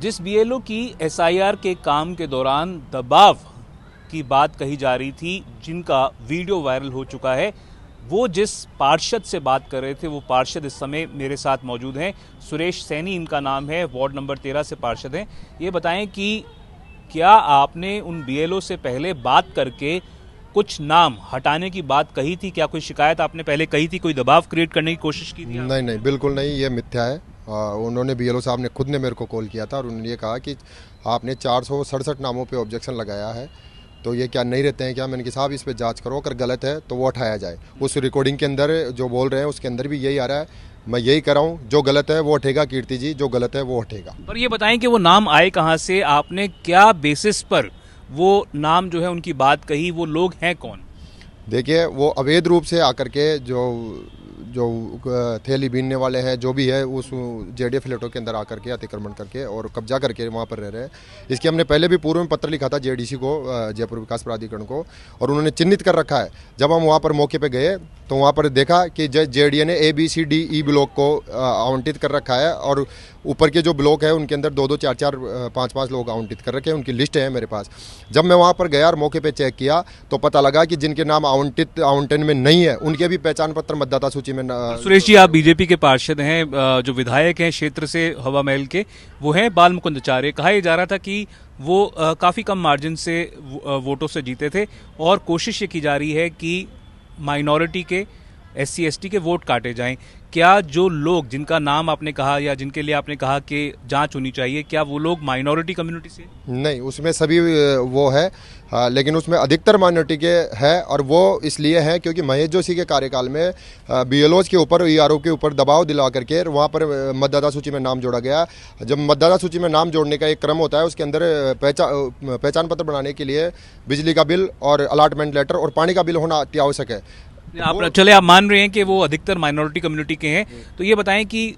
जिस बीएलओ की एसआईआर के काम के दौरान दबाव की बात कही जा रही थी, जिनका वीडियो वायरल हो चुका है, वो जिस पार्षद से बात कर रहे थे, वो पार्षद इस समय मेरे साथ मौजूद हैं। सुरेश सैनी इनका नाम है, वार्ड नंबर 13 से पार्षद हैं। ये बताएं कि क्या आपने उन बीएलओ से पहले बात करके कुछ नाम हटाने की बात कही थी? क्या कोई शिकायत आपने पहले कही थी? कोई दबाव क्रिएट करने की कोशिश की थी? नहीं, बिल्कुल नहीं, ये मिथ्या है। उन्होंने बीएलओ साहब ने खुद ने मेरे को कॉल किया था और उन्होंने ये कहा कि आपने 467 नामों पे ऑब्जेक्शन लगाया है, तो ये क्या नहीं रहते हैं क्या? मैंने कहा साहब इस पे जांच करो, अगर गलत है तो वो हटाया जाए। उस रिकॉर्डिंग के अंदर जो बोल रहे हैं उसके अंदर भी यही आ रहा है, मैं यही कर रहा हूँ, जो गलत है वो हटेगा कीर्ति जी, जो गलत है वो हटेगा। पर ये बताएं कि वो नाम आए कहाँ से, आपने क्या बेसिस पर वो नाम जो है उनकी बात कही, वो लोग हैं कौन? देखिए, वो अवैध रूप से आकर के जो थैली बीनने वाले हैं, जो भी है, उस जेडीए फ्लैटों के अंदर आकर के अतिक्रमण करके और कब्जा करके वहाँ पर रह रहे हैं। इसकी हमने पहले भी पूर्व में पत्र लिखा था जेडीसी को, जयपुर विकास प्राधिकरण को, और उन्होंने चिन्हित कर रखा है। जब हम वहाँ पर मौके पे गए तो वहाँ पर देखा कि जेडीए ने ABCDE ब्लॉक को आवंटित कर रखा है और ऊपर के जो ब्लॉक है उनके अंदर 2-2, 4-4, 5-5 लोग आवंटित कर रखे हैं, उनकी लिस्ट है मेरे पास। जब मैं वहाँ पर गया और मौके पे चेक किया तो पता लगा कि जिनके नाम आवंटन में नहीं है उनके भी पहचान पत्र मतदाता सूची में। सुरेश जी, आप बीजेपी के पार्षद हैं, जो विधायक हैं क्षेत्र से हवा महल के, वो हैं बाल मुकुंद आचार्य। कहा यह जा रहा था कि वो काफ़ी कम मार्जिन से वोटों से जीते थे और कोशिश ये की जा रही है कि माइनॉरिटी के, SC ST के वोट काटे जाएं। क्या जो लोग जिनका नाम आपने कहा या जिनके लिए आपने कहा कि जांच होनी चाहिए, क्या वो लोग माइनॉरिटी कम्युनिटी से? नहीं, उसमें सभी वो है, लेकिन उसमें अधिकतर माइनॉरिटी के है, और वो इसलिए है क्योंकि महेश जोशी के कार्यकाल में BLOs के ऊपर, ERO के ऊपर दबाव दिला करके वहाँ पर मतदाता सूची में नाम जोड़ा गया। जब मतदाता सूची में नाम जोड़ने का एक क्रम होता है, उसके अंदर पहचान पत्र बनाने के लिए बिजली का बिल और अलॉटमेंट लेटर और पानी का बिल होना अति आवश्यक है। आप मान रहे हैं कि वो अधिकतर माइनॉरिटी कम्युनिटी के हैं, तो ये बताएं कि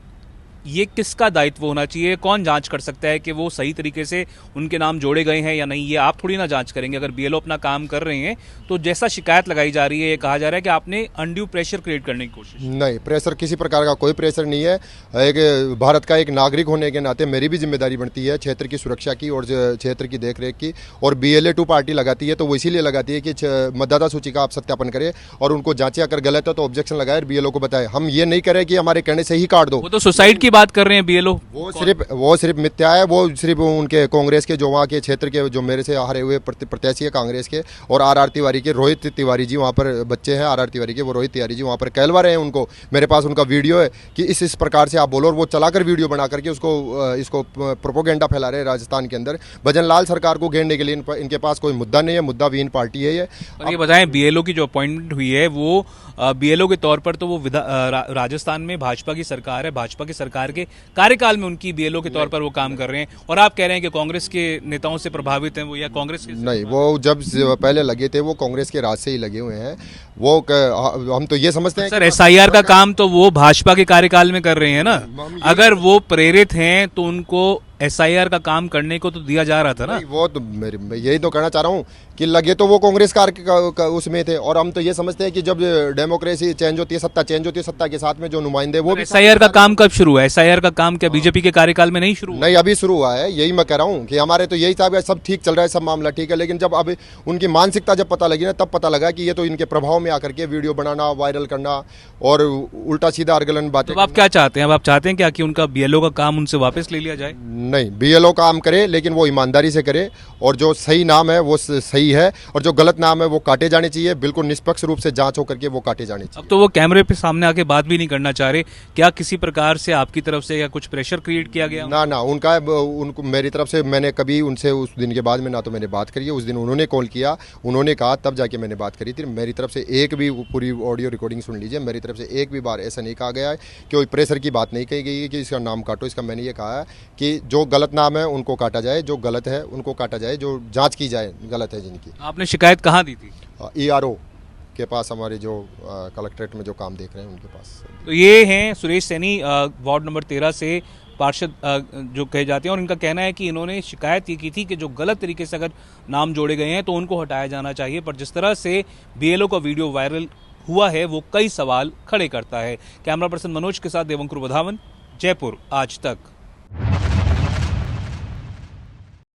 ये किसका दायित्व होना चाहिए? कौन जांच कर सकता है कि वो सही तरीके से उनके नाम जोड़े गए हैं या नहीं? ये आप थोड़ी ना जांच करेंगे। अगर बीएलओ अपना काम कर रहे हैं तो जैसा शिकायत लगाई जा रही है, ये कहा जा रहा है कि आपने अनड्यू प्रेशर क्रिएट करने की कोशिश। नहीं, प्रेशर किसी प्रकार का कोई प्रेशर नहीं है। एक भारत का एक नागरिक होने के नाते मेरी भी जिम्मेदारी बनती है क्षेत्र की सुरक्षा की और क्षेत्र की देखरेख की, और BLA 2 पार्टी लगाती है तो वो इसीलिए लगाती है कि मतदाता सूची का आप सत्यापन करें और उनको जांचे, अगर गलत है तो ऑब्जेक्शन लगाए और BLO को बताए। हम ये नहीं करें कि हमारे कहने से ही काट दो। वो तो सुसाइड की बात कर रहे हैं बीएलओ, वो सिर्फ मिथ्या है। वो सिर्फ उनके कांग्रेस के जो वहाँ के क्षेत्र के जो मेरे से हारे हुए प्रत्याशी है कांग्रेस के, और RR तिवारी के, रोहित तिवारी जी वहाँ पर बच्चे हैं RR तिवारी के, वो रोहित तिवारी जी वहाँ पर कहलवा रहे हैं उनको। मेरे पास उनका वीडियो है कि इस प्रकार से आप बोलो, और वो चलाकर वीडियो बना करके इसको प्रोपोगेंडा फैला रहे हैं राजस्थान के अंदर। भजन लाल सरकार को घेरने के लिए इनके पास कोई मुद्दा नहीं है, मुद्दा विहीन पार्टी है ये। और ये बताएं, बीएलओ की जो अपॉइंटमेंट हुई है वो बीएलओ के तौर पर तो वो राजस्थान में भाजपा की सरकार है, भाजपा की सरकार के कार्यकाल में उनकी बीएलओ के तौर पर वो काम कर रहे हैं, और आप कह रहे हैं कि कांग्रेस के नेताओं से प्रभावित हैं वो, या कांग्रेस के? नहीं, वो जब पहले लगे थे वो कांग्रेस के राज से ही लगे हुए हैं। वो हम तो ये समझते हैं सर, SIR का काम तो वो भाजपा के कार्यकाल में कर रहे हैं ना। अगर वो प्रेरित हैं तो उनको SIR का काम करने को तो दिया जा रहा था ना। वो तो मैं यही तो कहना चाह रहा हूँ कि लगे तो वो कांग्रेस का उसमें थे, और हम तो ये समझते हैं कि जब डेमोक्रेसी चेंज होती है, सत्ता चेंज होती है, सत्ता के साथ में जो नुमाइंदे वो भी। SIR का काम कब शुरू हुआ? SIR का काम क्या बीजेपी के कार्यकाल में नहीं शुरू हुआ? नहीं, अभी शुरू हुआ है। यही मैं कह रहा हूँ कि हमारे तो यही था, सब ठीक चल रहा है, सब मामला ठीक है, लेकिन जब अब उनकी मानसिकता जब पता लगी ना, तब पता लगा कि ये तो इनके प्रभाव में आकर के वीडियो बनाना, वायरल करना और उल्टा सीधा अर्गलन बातें। अब आप क्या चाहते हैं? अब आप चाहते हैं क्या कि उनका BLO का काम उनसे वापस ले लिया जाए? नहीं, BLO काम करे, लेकिन वो ईमानदारी से करे, और जो सही नाम है वो सही है, और जो गलत नाम है वो काटे जाने चाहिए। बिल्कुल निष्पक्ष रूप से जांच होकर के वो काटे जाने चाहिए। अब तो वो कैमरे पे सामने आके बात भी नहीं करना चाह रहे। क्या किसी प्रकार से आपकी तरफ से या कुछ प्रेशर क्रिएट किया गया? ना, उनको मेरी तरफ से मैंने कभी उनसे उस दिन के बाद में ना तो मैंने बात करी है। उस दिन उन्होंने कॉल किया, उन्होंने कहा, तब जाके मैंने बात करी थी। मेरी तरफ से एक भी, पूरी ऑडियो रिकॉर्डिंग सुन लीजिए, मेरी तरफ से एक भी बार ऐसा नहीं कहा गया है कि कोई प्रेशर की बात नहीं कही गई है कि इसका नाम काटो। इसका मैंने ये कहा है कि जो गलत नाम है उनको काटा जाए, जो गलत है उनको काटा जाए, जो जांच की जाए गलत है जिनकी। आपने शिकायत कहाँ दी थी? ERO के पास, हमारे जो कलेक्ट्रेट में जो काम देख रहे हैं उनके पास। तो ये हैं सुरेश सैनी, वार्ड नंबर 13 से पार्षद जो कहे जाते हैं, और इनका कहना है कि इन्होंने शिकायत ये की थी कि जो गलत तरीके से अगर नाम जोड़े गए हैं तो उनको हटाया जाना चाहिए। पर जिस तरह से BLO का वीडियो वायरल हुआ है वो कई सवाल खड़े करता है। कैमरा पर्सन मनोज के साथ देवंकुर वधावन, जयपुर आज तक।